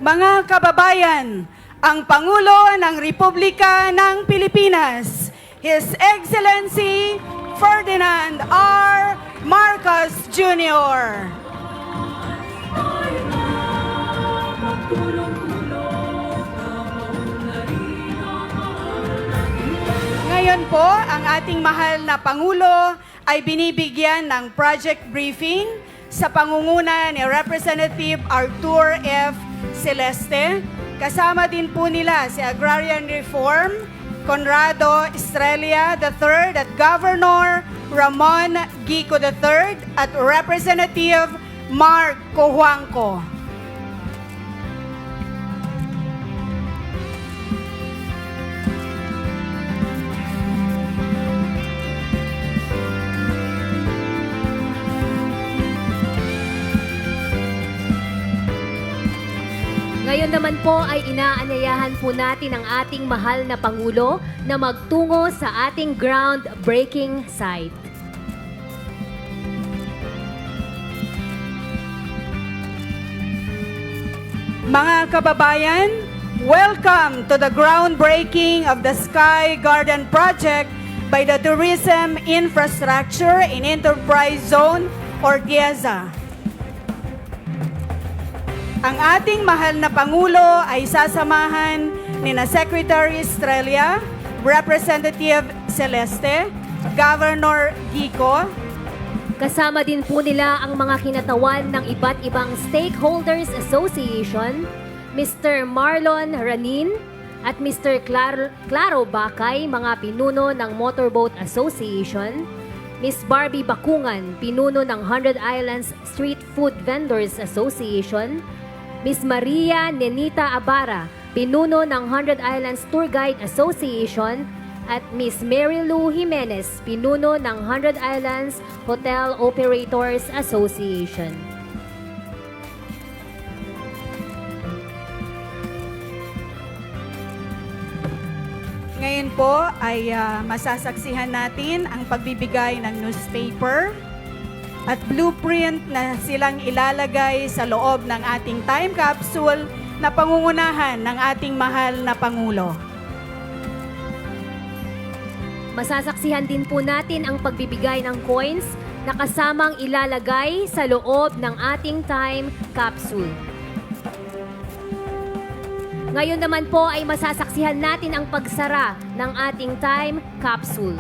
Mga kababayan, ang Pangulo ng Republika ng Pilipinas, His Excellency Ferdinand R. Marcos Jr. Ngayon po, ang ating mahal na Pangulo ay binibigyan ng project briefing sa pangunguna ni Representative Artur F. Celeste. Kasama din po nila si Agrarian Reform, Conrado Estrella III at Governor Ramon Gico III at Representative Mark Cojuangco. Ngayon naman po ay inaanyayahan po natin ang ating mahal na Pangulo na magtungo sa ating groundbreaking site. Mga kababayan, welcome to the groundbreaking of the Sky Garden Project by the Tourism Infrastructure and Enterprise Zone or TIEZA. Ang ating mahal na Pangulo ay sasamahan ni na Secretary Estrella, Representative Celeste, Governor Gico. Kasama din po nila ang mga kinatawan ng iba't ibang Stakeholders Association, Mr. Marlon Ranin at Mr. Claro Bacay, mga pinuno ng Motorboat Association, Ms. Barbie Bakungan, pinuno ng 100 Islands Street Food Vendors Association, Ms. Maria Nenita Abara, pinuno ng 100 Islands Tour Guide Association, at Ms. Mary Lou Jimenez, pinuno ng 100 Islands Hotel Operators Association. Ngayon po ay masasaksihan natin ang pagbibigay ng newspaper at blueprint na silang ilalagay sa loob ng ating time capsule na pangungunahan ng ating mahal na Pangulo. Masasaksihan din po natin ang pagbibigay ng coins na kasamang ilalagay sa loob ng ating time capsule. Ngayon naman po ay masasaksihan natin ang pagsara ng ating time capsule.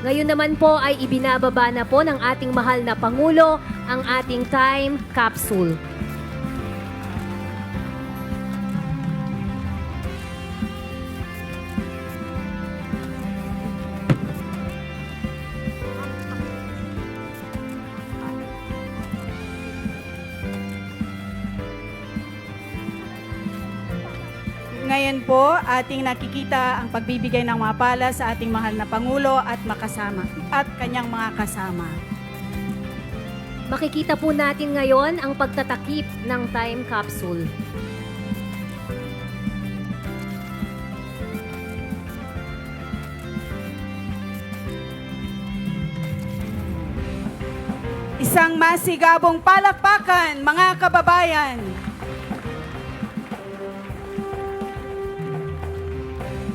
Ngayon naman po ay ibinababa na po ng ating mahal na Pangulo ang ating time capsule. Ngayon po, ating nakikita ang pagbibigay ng mga pala sa ating mahal na Pangulo at kanyang mga kasama. Makikita po natin ngayon ang pagtatakip ng time capsule. Isang masigabong palakpakan, mga kababayan.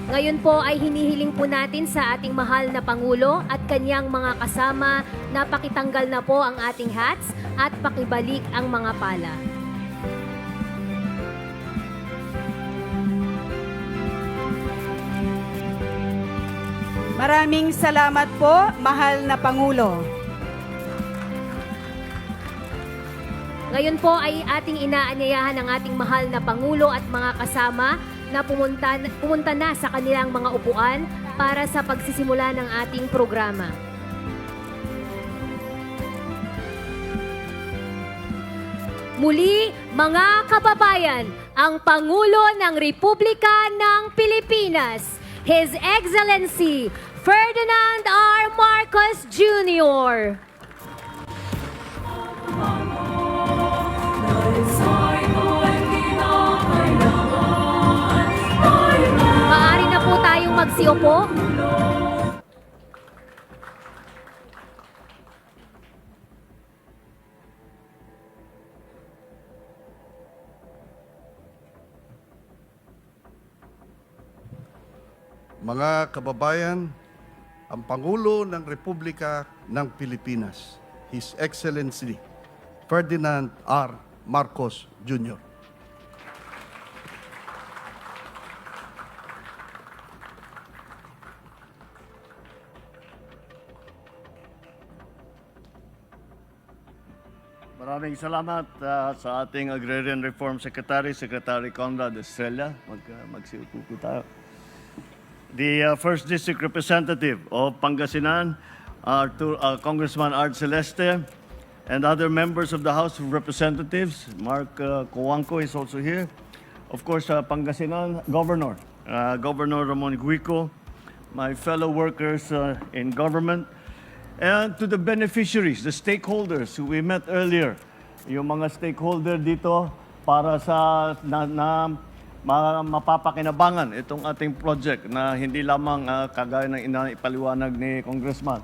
Ngayon po ay hinihiling po natin sa ating mahal na Pangulo at kanyang mga kasama na pakitanggal na po ang ating hats at pakibalik ang mga pala. Maraming salamat po, mahal na Pangulo. Ngayon po ay ating inaanyayahan ang ating mahal na Pangulo at mga kasama na pumunta na sa kanilang mga upuan para sa pagsisimula ng ating programa. Muli, mga kababayan, ang Pangulo ng Republika ng Pilipinas, His Excellency Ferdinand R. Marcos Jr. Maaari na po tayong magsiupo. Mga kababayan, ang Pangulo ng Republika ng Pilipinas, His Excellency Ferdinand R. Marcos Jr. Maraming salamat sa ating Agrarian Reform Secretary, Secretary Conrad Estrella. Magsiupo po tayo. The First District Representative of Pangasinan, Congressman Art Celeste, and other members of the House of Representatives. Mark Coanco is also here. Of course, Pangasinan Governor, Governor Ramon Guico, my fellow workers in government, and to the beneficiaries, the stakeholders who we met earlier. Yung mga stakeholder dito para sa mapapakinabangan itong ating project na hindi lamang kagaya ng ipaliwanag ni Congressman,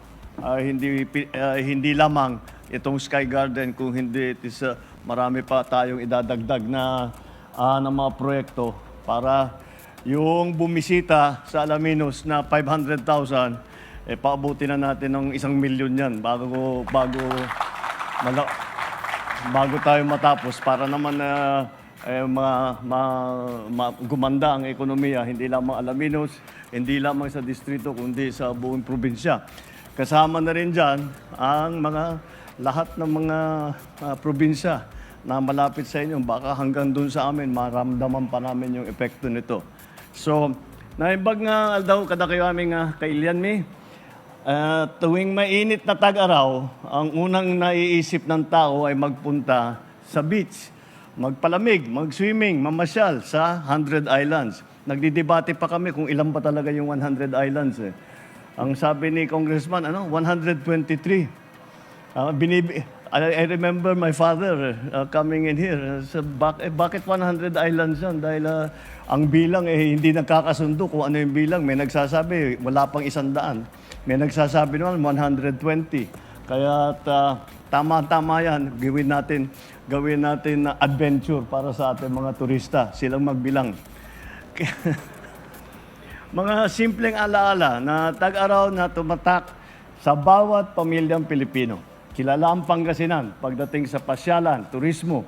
hindi lamang itong Sky Garden, kung hindi it is marami pa tayong idadagdag na mga proyekto para yung bumisita sa Alaminos na 500,000, paabuti na natin ng 1 milyon yan bago tayo matapos para naman gumanda ang ekonomiya, hindi lamang Alaminos, hindi lamang sa distrito, kundi sa buong probinsya. Kasama na rin dyan ang lahat ng mga probinsya na malapit sa inyo. Baka hanggang dun sa amin, maramdaman pa namin yung epekto nito. So, naibag nga daw kada kayo aming kailian mi, tuwing mainit na tag-araw, ang unang naiisip ng tao ay magpunta sa beach, magpalamig, mag-swimming, mamasyal sa 100 Islands. Nagdidebate pa kami kung ilan ba talaga yung 100 Islands. Ang sabi ni Congressman, 123. I remember my father coming in here. Bakit 100 islands yan? Dahil ang bilang hindi nagkakasundo kung ano yung bilang. May nagsasabi, wala pang 100. May nagsasabi naman, 120. Kaya tama-tama yan. Gawin natin na adventure para sa ating mga turista. Silang magbilang. Mga simpleng alaala na tag-araw na tumatak sa bawat pamilyang Pilipino. Kilala ang Pangasinan pagdating sa pasyalan, turismo,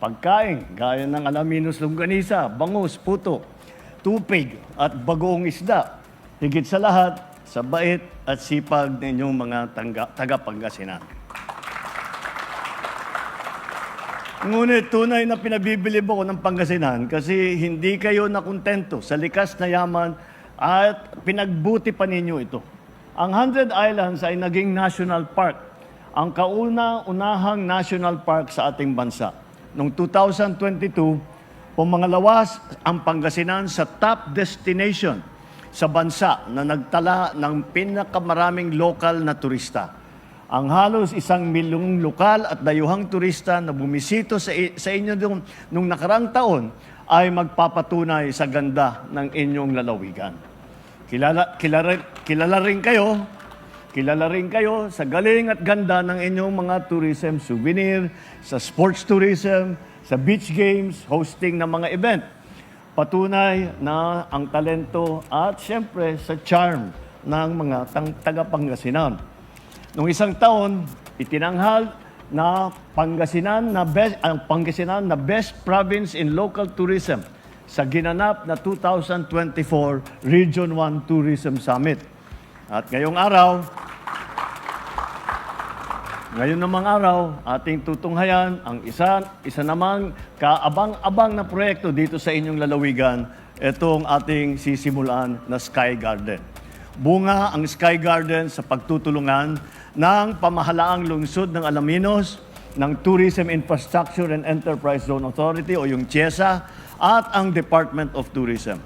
pagkain, gaya ng Alaminos longganisa, bangus, puto, tupig at bagoong isda. Higit sa lahat, sa bait at sipag ninyong mga taga-Pangasinan. Ngunit tunay na pinabibilib ako ng Pangasinan kasi hindi kayo nakontento sa likas na yaman at pinagbuti pa ninyo ito. Ang 100 Islands ay naging national park, ang kauna-unahang national park sa ating bansa. Noong 2022, pumangalawas ang Pangasinan sa top destination sa bansa na nagtala ng pinakamaraming lokal na turista. Ang halos 1 milyong lokal at dayuhang turista na bumisito sa inyo nung nakarang taon ay magpapatunay sa ganda ng inyong lalawigan. Kilala rin kayo sa galing at ganda ng inyong mga tourism souvenir, sa sports tourism, sa beach games, hosting ng mga event. Patunay na ang talento at siyempre sa charm ng mga taga-Pangasinan. Noong isang taon, itinanghal na ang Pangasinan na best province in local tourism sa ginanap na 2024 Region 1 Tourism Summit. At ngayong namang araw, ating tutunghayan ang isa namang kaabang-abang na proyekto dito sa inyong lalawigan, itong ating sisimulan na Sky Garden. Bunga ang Sky Garden sa pagtutulungan ng pamahalaang lungsod ng Alaminos, ng Tourism Infrastructure and Enterprise Zone Authority o yung CHESA at ang Department of Tourism.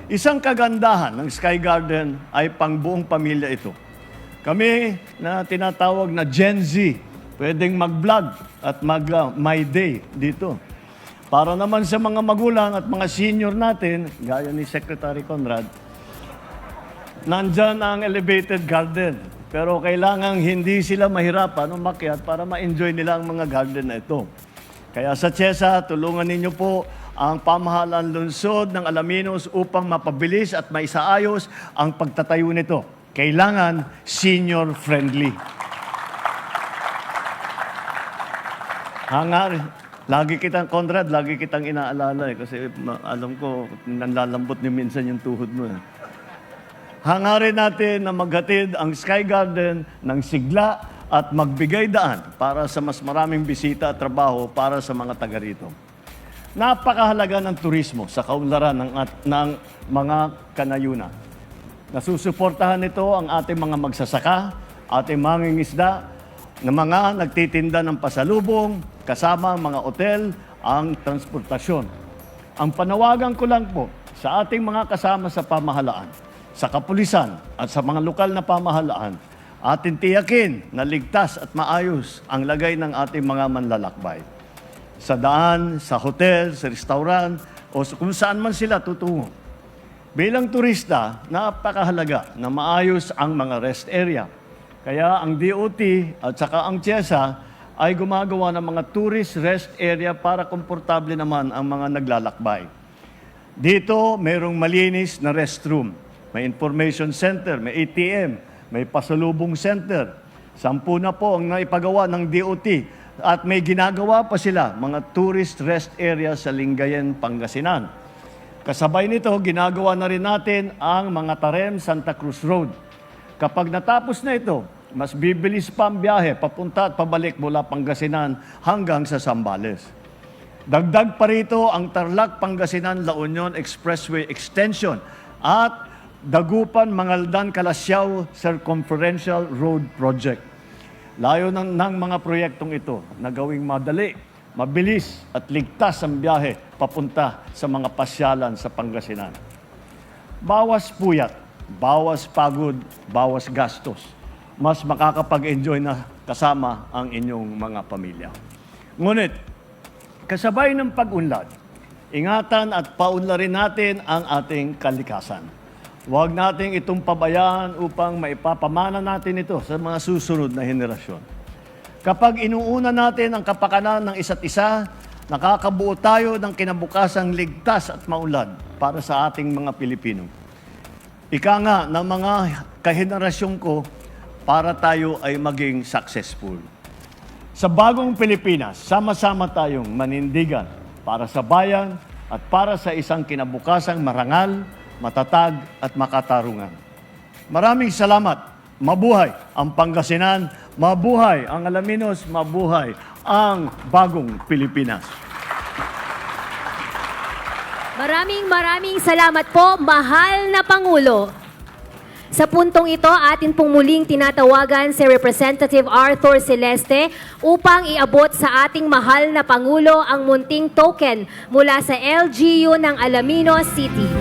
Isang kagandahan ng Sky Garden ay pang buong pamilya ito. Kami na tinatawag na Gen Z, pwedeng mag-vlog at mag-My Day dito. Para naman sa mga magulang at mga senior natin, gaya ni Secretary Conrad, nandyan ang elevated garden. Pero kailangang hindi sila mahirapan umakyat para ma-enjoy nila ang mga garden na ito. Kaya sa CHESA, tulungan ninyo po ang pamahalaan lungsod ng Alaminos upang mapabilis at maisaayos ang pagtatayo nito. Kailangan senior-friendly. Lagi kitang, Conrad, lagi kitang inaalala kasi alam ko, nanlalambot ni minsan yung tuhod mo. Hangarin natin na maghatid ang Sky Garden ng sigla at magbigay daan para sa mas maraming bisita at trabaho para sa mga taga rito. Napakahalaga ng turismo sa kaunlaran ng mga kanayunan. Nasusuportahan nito ang ating mga magsasaka, ating mangingisda, na mga nagtitinda ng pasalubong, kasama ang mga otel, ang transportasyon. Ang panawagan ko lang po sa ating mga kasama sa pamahalaan, sa kapulisan at sa mga lokal na pamahalaan, atin tiyakin na ligtas at maayos ang lagay ng ating mga manlalakbay. Sa daan, sa hotel, sa restaurant, o kung saan man sila tutungo. Bilang turista, napakahalaga na maayos ang mga rest area. Kaya ang DOT at saka ang CHESA ay gumagawa ng mga tourist rest area para komportable naman ang mga naglalakbay. Dito, mayroong malinis na restroom. May information center, may ATM, may pasalubong center. 10 na po ang naipagawa ng DOT at may ginagawa pa sila, mga tourist rest area sa Lingayen, Pangasinan. Kasabay nito, ginagawa na rin natin ang mga Tarem Santa Cruz Road. Kapag natapos na ito, mas bibilis pa ang biyahe papunta at pabalik mula Pangasinan hanggang sa Zambales. Dagdag pa rito ang Tarlac Pangasinan La Union Expressway Extension at Dagupan Mangaldan Kalasyaw Circumferential Road Project. Layo ng mga proyektong ito na gawing madali, mabilis at ligtas ang biyahe papunta sa mga pasyalan sa Pangasinan. Bawas puyat, bawas pagod, bawas gastos. Mas makakapag-enjoy na kasama ang inyong mga pamilya. Ngunit, kasabay ng pag-unlad, ingatan at paunlarin natin ang ating kalikasan. Huwag nating itong pabayaan upang maipapamana natin ito sa mga susunod na henerasyon. Kapag inuuna natin ang kapakanan ng isa't isa, nakakabuo tayo ng kinabukasang ligtas at maunlad para sa ating mga Pilipino. Ika nga ng mga kahenerasyon ko, para tayo ay maging successful. Sa bagong Pilipinas, sama-sama tayong manindigan para sa bayan at para sa isang kinabukasang marangal, matatag at makatarungan. Maraming salamat. Mabuhay ang Pangasinan, mabuhay ang Alaminos, mabuhay ang bagong Pilipinas. Maraming salamat po, mahal na Pangulo. Sa puntong ito, atin pong muling tinatawagan si Representative Arthur Celeste upang iabot sa ating mahal na Pangulo ang munting token mula sa LGU ng Alaminos City.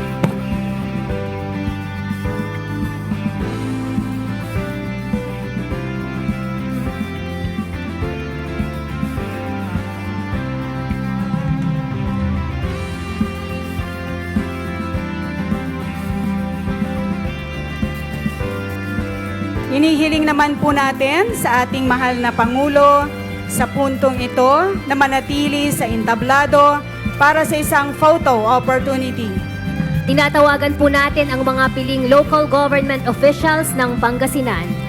Hinihiling naman po natin sa ating mahal na Pangulo sa puntong ito na manatili sa entablado para sa isang photo opportunity. Tinatawagan po natin ang mga piling local government officials ng Pangasinan.